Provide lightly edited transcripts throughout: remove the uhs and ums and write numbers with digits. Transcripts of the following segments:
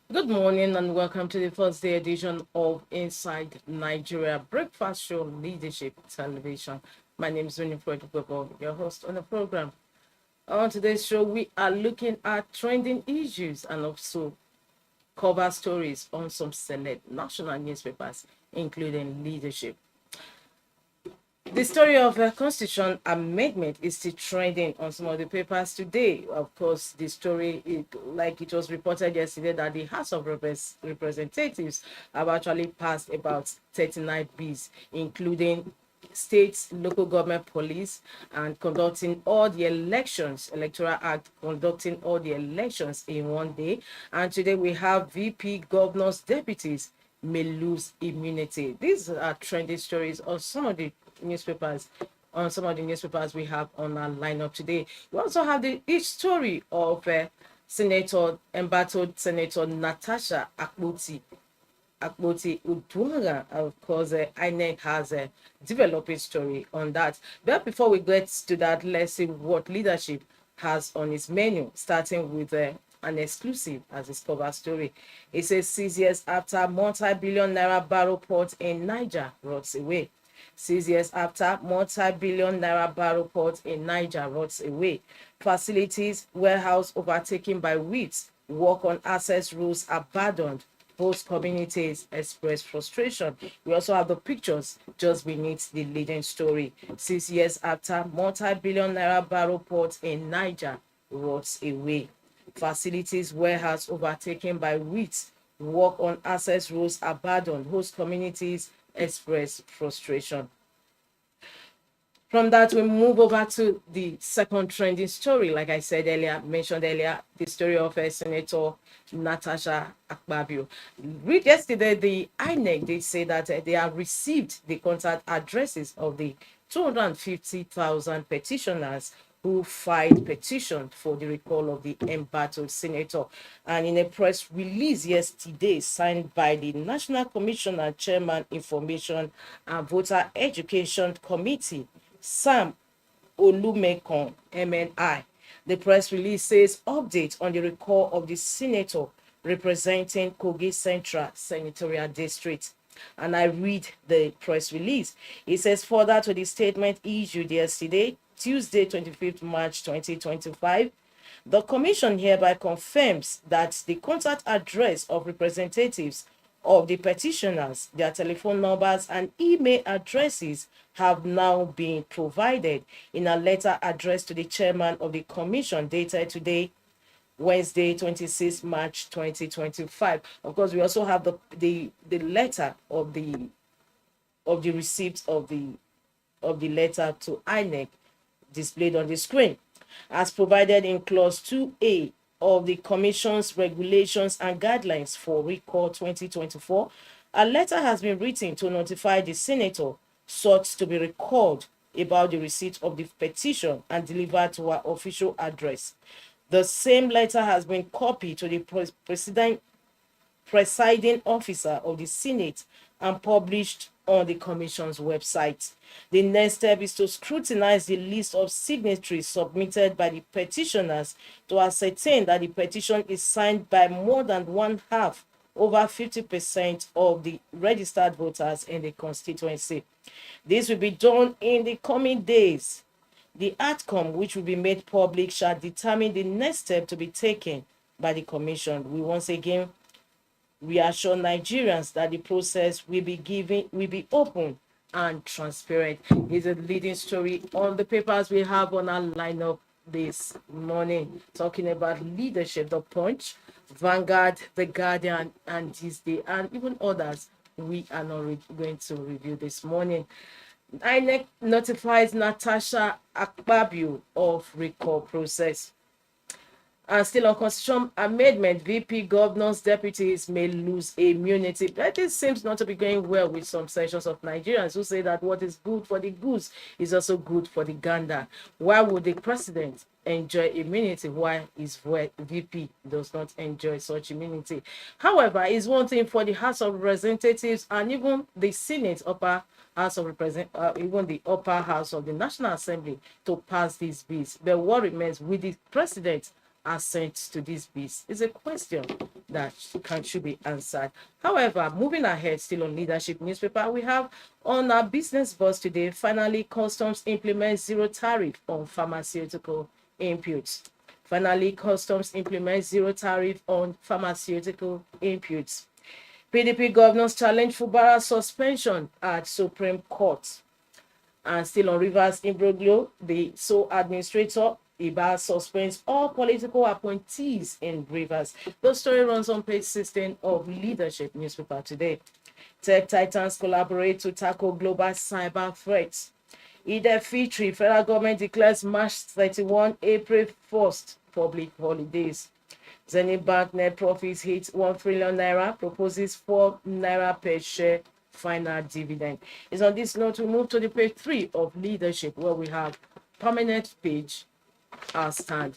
Good morning and welcome to the Thursday edition of Inside Nigeria Breakfast Show Leadership Television. My name is Winifred Gwebo, your host on the program. On today's show, we are looking at trending issues and also cover stories on some select national newspapers, including leadership. The story of a constitution amendment is still trending on some of the papers today. Of course, the story, like it was reported yesterday, that the House of Representatives have actually passed about 39 bills, including states, local government police, and conducting all the elections, Electoral Act, conducting all the elections in one day. And today we have VP governors, deputies may lose immunity. These are trending stories on some of the newspapers we have on our lineup today. We also have the each story of embattled Senator Natasha Akpoti Udwanga. Of course, INEC has a developing story on that. But before we get to that, let's see what leadership has on its menu, starting with an exclusive as its cover story. It says 6 years after multi-billion-naira Baro port in Niger rots away. 6 years after multi-billion-naira Baro port in Niger rots away. Facilities, warehouse overtaken by weeds. Work on access roads abandoned. Host communities express frustration. We also have the pictures just beneath the leading story. 6 years after multi-billion-naira Baro port in Niger rots away. Facilities, warehouse overtaken by weeds. Work on access roads abandoned. Host communities express frustration. From that, we move over to the second trending story. Like I said earlier, mentioned earlier, the story of Senator Natasha Akpabio. Read yesterday, the INEC did say that they have received the contact addresses of the 250,000 petitioners who filed petition for the recall of the embattled senator. And in a press release yesterday signed by the National Commissioner, Chairman, Information and Voter Education Committee, Sam Olumekon, MNI. The press release says update on the recall of the senator representing Kogi Central Senatorial District. And I read the press release. It says further to the statement issued yesterday, Tuesday, 25th March 2025, the Commission hereby confirms that the contact address of representatives of the petitioners, their telephone numbers, and email addresses have now been provided in a letter addressed to the chairman of the commission dated today, Wednesday, 26 March 2025. Of course, we also have the letter of the receipt of the letter to INEC displayed on the screen. As provided in Clause 2A of the Commission's Regulations and Guidelines for Recall 2024, a letter has been written to notify the senator sought to be recalled about the receipt of the petition and delivered to her official address. The same letter has been copied to the presiding officer of the Senate and published on the Commission's website. The next step is to scrutinize the list of signatories submitted by the petitioners to ascertain that the petition is signed by more than one half, over 50% of the registered voters in the constituency. This will be done in the coming days. The outcome, which will be made public, shall determine the next step to be taken by the Commission. We once again reassure Nigerians that the process will be open and transparent. Is a leading story on the papers we have on our lineup this morning, talking about leadership, the Punch, Vanguard, The Guardian, and THISDAY, and even others we are not going to review this morning. INEC notifies Natasha Akpabio of recall process. And still on constitution amendment, VP governors, deputies may lose immunity. But this seems not to be going well with some sections of Nigerians who say that what is good for the goose is also good for the gander. Why would the president enjoy immunity while his VP does not enjoy such immunity? However, it's one thing for the House of Representatives and even the Senate, even the upper house of the National Assembly to pass these bills. But what remains with the president assent to this bill is a question that should be answered. However, moving ahead, still on leadership newspaper, we have on our business buzz today, finally, customs implements zero tariff on pharmaceutical inputs. Finally, customs implements zero tariff on pharmaceutical inputs. PDP governors challenge Fubara suspension at Supreme Court. And still on Rivers imbroglio, the sole administrator, Iba, suspends all political appointees in Rivers. The story runs on page 16 of Leadership newspaper today. Tech titans collaborate to tackle global cyber threats. Eid Fitri, federal government declares March 31, April 1st, public holidays. Zenith Bank net profits hit 1 trillion naira, proposes 4 naira per share final dividend. It's on this note we move to the page 3 of Leadership, where we have permanent page, our stand.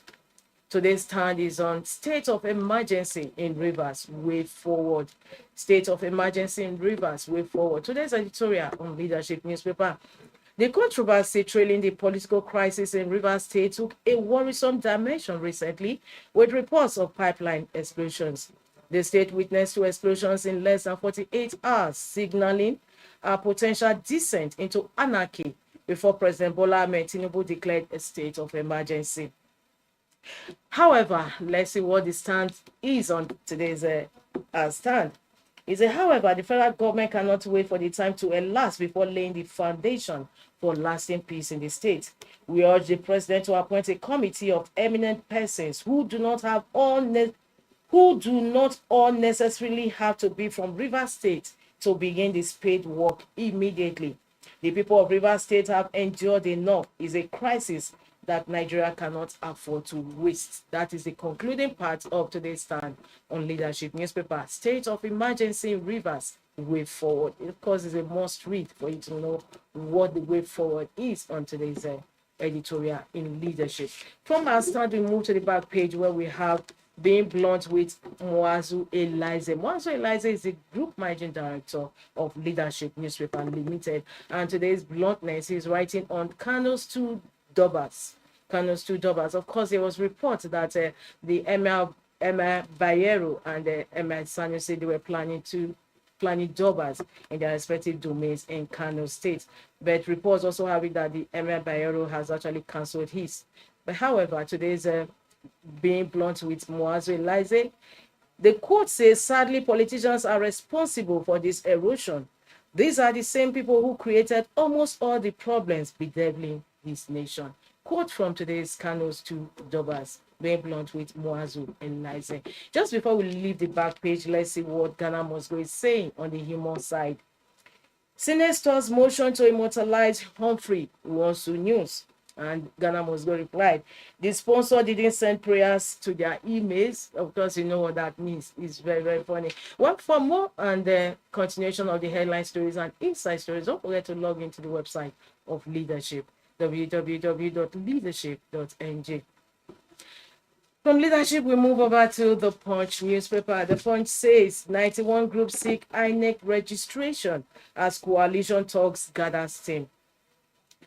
Today's stand is on state of emergency in Rivers, way forward. State of emergency in Rivers, way forward. Today's editorial on Leadership newspaper. The controversy trailing the political crisis in Rivers State took a worrisome dimension recently with reports of pipeline explosions. The state witnessed 2 explosions in less than 48 hours, signaling a potential descent into anarchy before President Bola Ahmed Tinubu declared a state of emergency. However, let's see what the stand is on today's stand. However, the federal government cannot wait for the time to elapse before laying the foundation for lasting peace in the state. We urge the president to appoint a committee of eminent persons who do not all necessarily have to be from Rivers State to begin the spade work immediately. The people of Rivers State have endured enough. It's a crisis that Nigeria cannot afford to waste. That is the concluding part of today's stand on Leadership newspaper. State of emergency in Rivers, way forward. Of course, it's a must read for you to know what the way forward is on today's editorial in Leadership. From our stand, we move to the back page where we have being blunt with Muazu Elize. Muazu Elize is the group managing director of Leadership newspaper limited, and today's bluntness is writing on Kano's 2 Dobas. Of course, there was reports that the Emir Bayero and Emir Sanusi, they were planning Dobas in their respective domains in Kano State. But reports also have it that the Emir Bayero has actually cancelled his. But however, today's being blunt with Muazu Elize, the quote says, sadly, politicians are responsible for this erosion. These are the same people who created almost all the problems bedeviling this nation. Quote from today's Kano's 2 Dobas, being blunt with Muazu Elize. Just before we leave the back page, let's see what Ghana Must Go is saying on the human side. Senator's motion to immortalize Humphrey Wonsu news. And Ghana Must Go replied, the sponsor didn't send prayers to their emails. Of course, you know what that means. It's very, very funny. Well, for more and the continuation of the headline stories and inside stories, don't forget to log into the website of Leadership, www.leadership.ng. From Leadership, we move over to the Punch newspaper. The Punch says 91 groups seek INEC registration as coalition talks gather steam.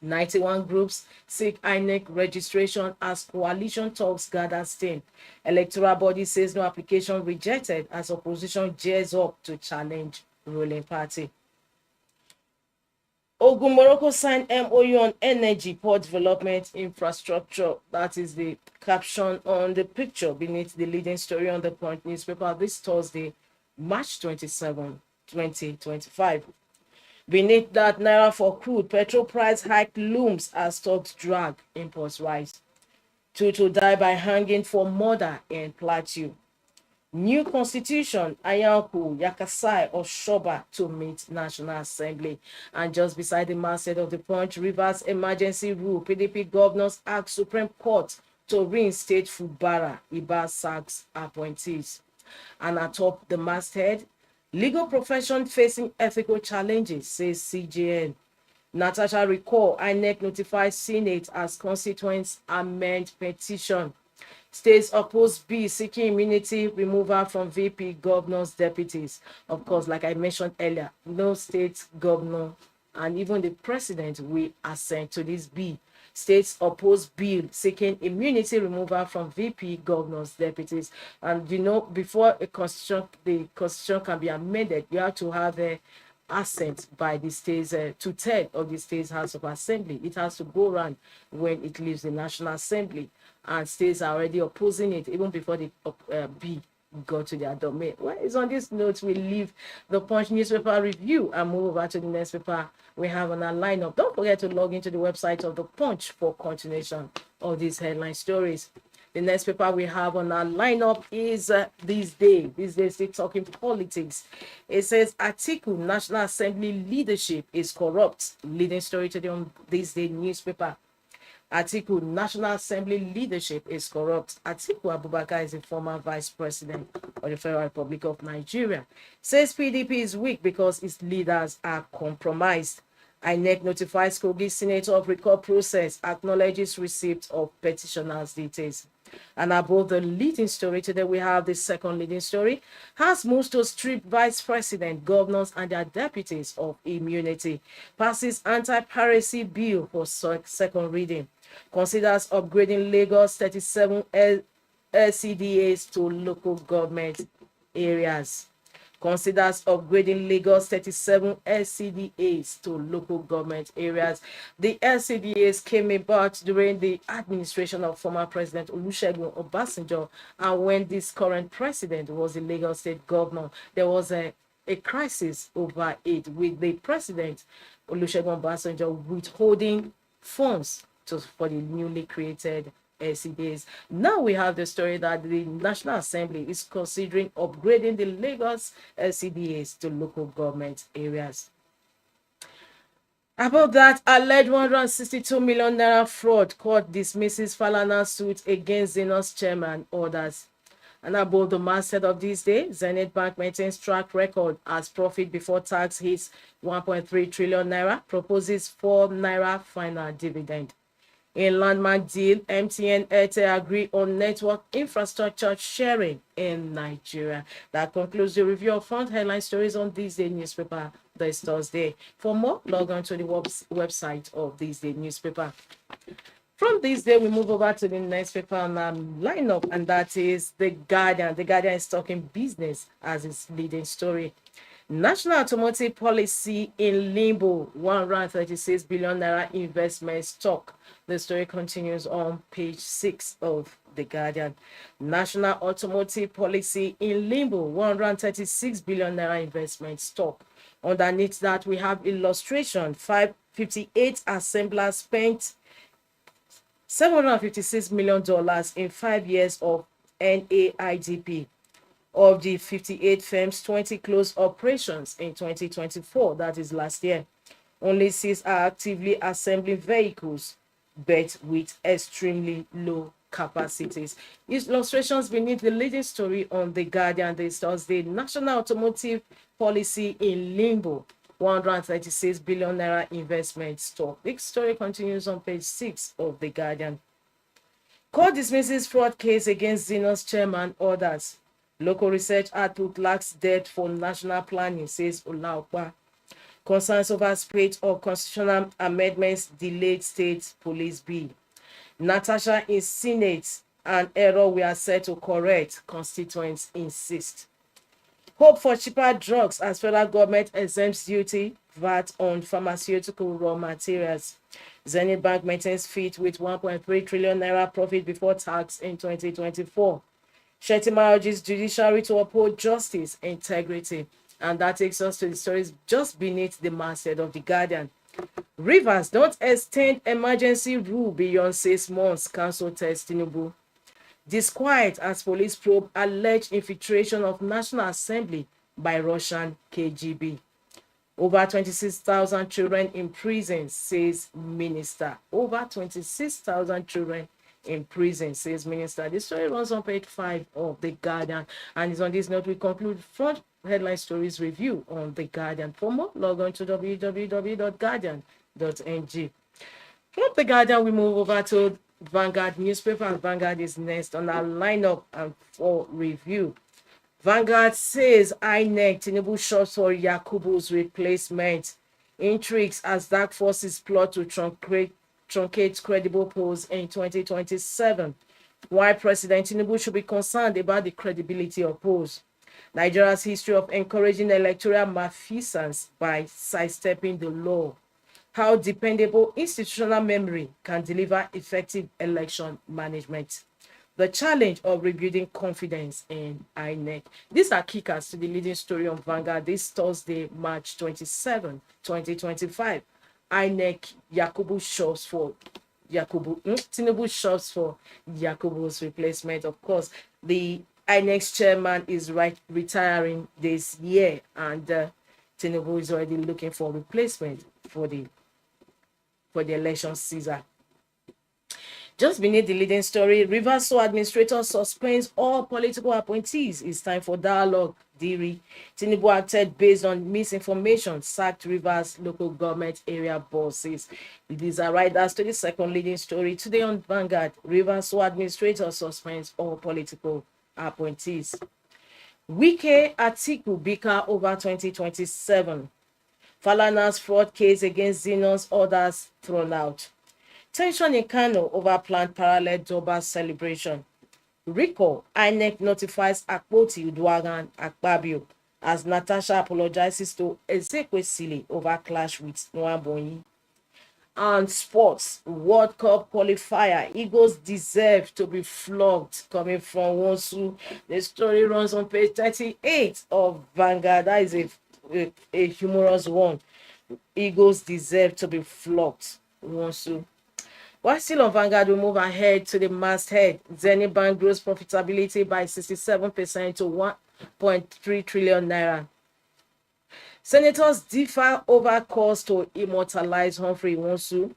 91 groups seek INEC registration as coalition talks gather steam. Electoral body says no application rejected as opposition gears up to challenge ruling party. Ogun Morocco signed MOU on energy port development infrastructure. That is the caption on the picture beneath the leading story on the Punch newspaper this Thursday, March 27, 2025. Beneath that, naira for crude, petrol price hike looms as stocks drag, imports rise. 2 to die by hanging for murder in Plateau. New constitution, Ayanku, Yakasai, or Shoba to meet National Assembly. And just beside the masthead of the Punch, Rivers emergency rule, PDP governors ask Supreme Court to reinstate Fubara, Iba sacks appointees. And atop the masthead, legal profession facing ethical challenges, says CJN. Natasha recall, INEC notifies Senate as constituents amend petition. States oppose bill seeking immunity removal from VP governors' deputies. Of course, like I mentioned earlier, no state governor and even the president will assent to this bill. States oppose bill seeking immunity removal from VP, governors, deputies. And before the constitution can be amended, you have to have a assent by the states, two-thirds of the states House of Assembly. It has to go around when it leaves the National Assembly, and states are already opposing it even before the bill go to their domain. Well, it's on this note we leave the Punch newspaper review and move over to the next paper we have on our lineup. Don't forget to log into the website of the Punch for continuation of these headline stories. The next paper we have on our lineup is THISDAY. THISDAY is still talking politics. It says Atiku National Assembly leadership is corrupt. Leading story today on THISDAY newspaper. Atiku National Assembly leadership is corrupt. Atiku Abubakar is a former vice president of the Federal Republic of Nigeria. Says PDP is weak because its leaders are compromised. INEC notifies Kogi Senator of recall process, acknowledges receipt of petitioners' details. And above the leading story today, we have the second leading story. Has moves to strip vice president, governors, and their deputies of immunity. Passes anti-piracy bill for second reading. Considers upgrading Lagos 37 LCDAs to local government areas. Considers upgrading Lagos 37 LCDAs to local government areas. The LCDAs came about during the administration of former President Olusegun Obasanjo, and when this current president was the Lagos State governor, there was a crisis over it, with the president Olusegun Obasanjo withholding funds for the newly created LCDAs. Now we have the story that the National Assembly is considering upgrading the Lagos LCDAs to local government areas. About that, alleged 162 million naira fraud, court dismisses Falana's suit against Zenith's chairman, orders. And above the masthead of this day, Zenith Bank maintains track record as profit before tax hits 1.3 trillion naira, proposes 4 naira final dividend. In landmark deal, MTN Airtel agree on network infrastructure sharing in Nigeria. That concludes the review of front headline stories on THISDAY newspaper this Thursday. For more, log on to the website of THISDAY newspaper. From THISDAY, we move over to the next paper on our lineup, and that is The Guardian. The Guardian is talking business as its leading story. National automotive policy in limbo, 136 billion naira investment stock. The story continues on page 6 of The Guardian. National automotive policy in limbo, 136 billion naira investment stock. Underneath that, we have illustration. 558 assemblers spent $756 million in 5 years of NAIDP. Of the 58 firms, 20 closed operations in 2024, that is last year. Only 6 are actively assembling vehicles, but with extremely low capacities. Illustrations beneath the leading story on The Guardian this Thursday. National automotive policy in limbo, 136 billion naira investment stock. This story continues on page 6 of The Guardian. Court dismisses fraud case against Zenith's chairman, orders. Local research output lacks depth for national planning, says Olaopa. Concerns over spate of constitutional amendments delayed state police bill. Natasha insinuates an error we are set to correct, constituents insist. Hope for cheaper drugs as federal government exempts duty VAT on pharmaceutical raw materials. Zenith Bank maintains feet with 1.3 trillion naira profit before tax in 2024. Shettima urges judiciary to uphold justice, integrity. And that takes us to the stories just beneath the masthead of The Guardian. Rivers don't extend emergency rule beyond 6 months, council tells Tinubu. Disquiet as police probe alleged infiltration of National Assembly by Russian KGB. Over 26,000 children in prison, says minister. Over 26,000 children in prison, says minister. The story runs on page 5 of The Guardian, and it's on this note we conclude front headline stories review on The Guardian. For more, log on to www.guardian.ng. From The Guardian, we move over to Vanguard newspaper, and Vanguard is next on our lineup and for review. Vanguard says INEC Tinubu shops for Yakubu's replacement. Intrigues as dark forces plot to truncate credible polls in 2027. Why President Tinubu should be concerned about the credibility of polls. Nigeria's history of encouraging electoral malfeasance by sidestepping the law. How dependable institutional memory can deliver effective election management. The challenge of rebuilding confidence in INEC. These are kickers to the leading story on Vanguard this Thursday, March 27, 2025. INEC Yakubu shops for Tinubu shops for Yakubu's replacement. Of course, the INEC's chairman is retiring this year, and Tinubu is already looking for replacement for the election season. Just beneath the leading story, Rivers administrator suspends all political appointees. It's time for dialogue. Diri. Tinubu acted based on misinformation, sacked Rivers local government area bosses. These are riders to the second leading story today on Vanguard. Rivers administrator suspends all political appointees. Wike Atiku Bika over 2027. Falana's fraud case against Xenon's orders thrown out. Tension in Kano over planned parallel Durbar celebration. Recall, INEC notifies Akpoti Uduaghan Akpabio as Natasha apologizes to Ezekwesili over clash with Nwabonyi. And sports, World Cup qualifier, Eagles deserve to be flogged, coming from Wonsu. The story runs on page 38 of Vanguard. That is a humorous one. Eagles deserve to be flogged, Wonsu. While still on Vanguard, we move ahead to the masthead. Zenith Bank grows profitability by 67% to 1.3 trillion naira. Senators differ over calls to immortalize Humphrey Wonsu.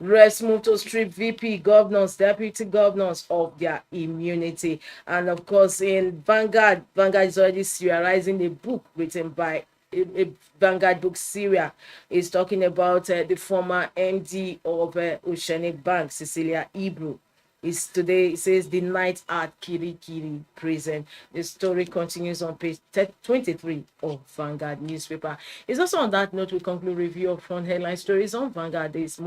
Refs move to strip VP governors, deputy governors of their immunity. And of course, in Vanguard is already serializing a book written by a Vanguard book Syria is talking about the former MD of Oceanic Bank, Cecilia Ibru. Today, it says the night at Kirikiri prison. The story continues on page 23 of Vanguard newspaper. It's also on that note we conclude review of front headline stories on Vanguard this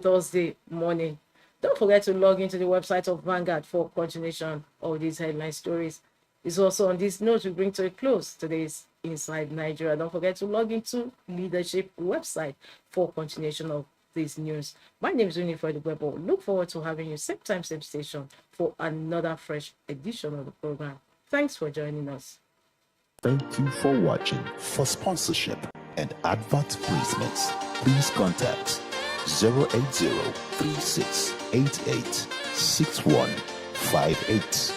Thursday morning. Don't forget to log into the website of Vanguard for continuation of these headline stories. It's also on this note we bring to a close today's Inside Nigeria. Don't forget to log into leadership website for continuation of this news. My name is Winifred Webo. Look forward to having you same time, same station for another fresh edition of the program. Thanks for joining us. Thank you for watching. For sponsorship and advert placements, please contact 080-3688-6158.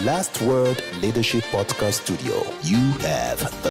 Last Word Leadership Podcast Studio. You have the